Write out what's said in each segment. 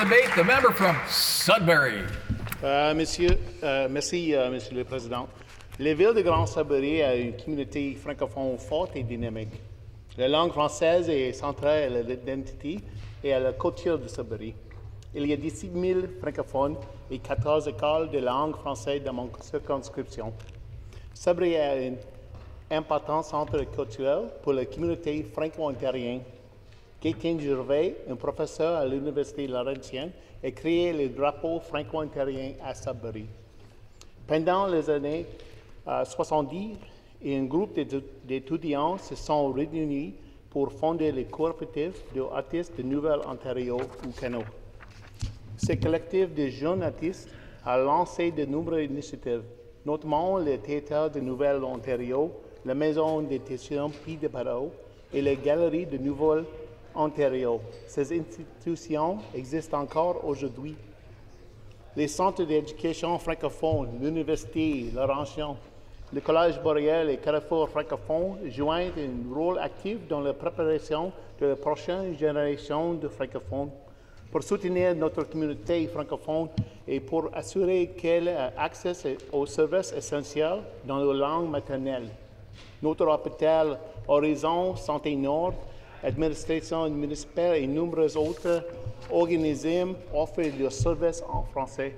debate, the member from Sudbury. Merci, Monsieur le Président. La ville de Grand Sudbury a une communauté francophone forte et dynamique. La langue française est centrale à l'identité et à la culture de Sudbury. Il y a 17 000 francophones et 14 écoles de langue française dans mon circonscription. Sudbury a un important centre culturel pour la communauté franco-ontarienne. Gaétane Gervais, un professeur à l'Université Laurentienne, a créé le drapeau franco-ontarien à Sudbury. Pendant les années 70, un groupe d'étudiants se sont réunis pour fonder le coopératif d'artistes de Nouvelle-Ontario au Canada. Ce collectif de jeunes artistes a lancé de nombreuses initiatives, notamment le Théâtre de Nouvelle-Ontario, la Maison d'édition Pied de Barreau et la Galerie de Nouvelle-Ontario. Ces institutions existent encore aujourd'hui. Les centres d'éducation francophones, l'Université Laurentienne, le Collège boréal et Carrefour francophone jouent un rôle actif dans la préparation de la prochaine génération de francophones. Pour soutenir notre communauté francophone et pour assurer qu'elle a accès aux services essentiels dans la langue maternelle. Notre hôpital Horizon Santé Nord, administration municipale et nombreux autres organismes offrent leurs services en français.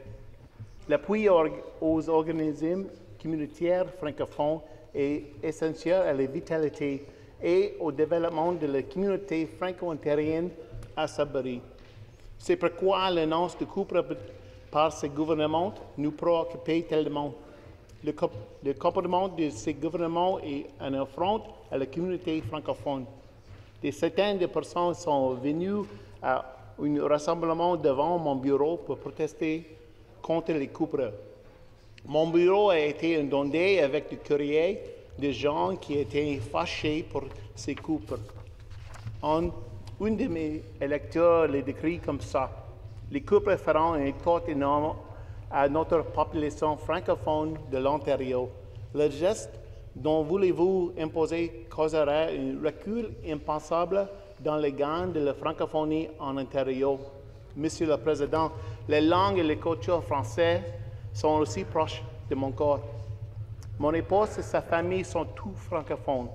L'appui aux organismes communautaires francophones est essentiel à la vitalité et au développement de la communauté franco-ontarienne à Sudbury. C'est pourquoi l'annonce de coopération par ce gouvernement nous préoccupe tellement. Le comportement de ce gouvernement est un affront à la communauté francophone. Des centaines de personnes sont venues à un rassemblement devant mon bureau pour protester contre les coupures. Mon bureau a été inondé avec du courrier de gens qui étaient fâchés pour ces coupures. Un de mes électeurs les décrit comme ça. Les coupures feront un tort énorme à notre population francophone de l'Ontario. Le geste dont voulez-vous imposer causera un recul impensable dans les gains de la francophonie en Ontario. Monsieur le Président, les langues et les cultures françaises sont aussi proches de mon corps. Mon épouse et sa famille sont tous francophones.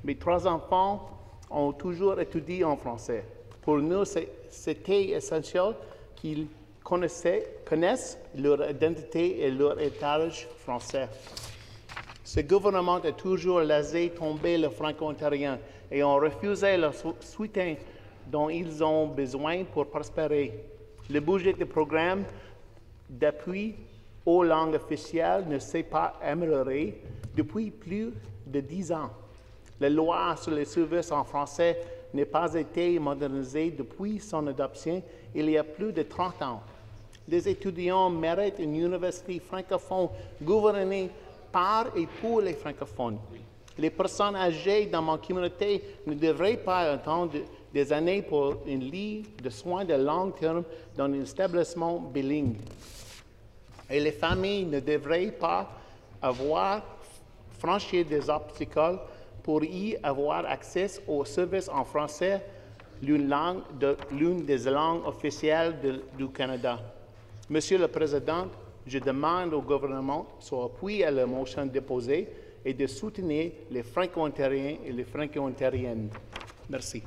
Mes 3 enfants ont toujours étudié en français. Pour nous, c'était essentiel qu'ils connaissent leur identité et leur héritage français. Ce gouvernement a toujours laissé tomber le franco-ontarien et ont refusé le soutien dont ils ont besoin pour prospérer. Le budget du programme d'appui aux langues officielles ne s'est pas amélioré depuis plus de 10 ans. La loi sur les services en français n'a pas été modernisée depuis son adoption il y a plus de 30 ans. Les étudiants méritent une université francophone gouvernée par et pour les francophones. Les personnes âgées dans ma communauté ne devraient pas attendre des années pour une ligne de soins de long terme dans un établissement bilingue. Et les familles ne devraient pas avoir franchi des obstacles pour y avoir accès aux services en français, l'une des langues officielles du Canada. Monsieur le Président, je demande au gouvernement son appui à la motion déposée et de soutenir les Franco-Ontariens et les Franco-Ontariennes. Merci.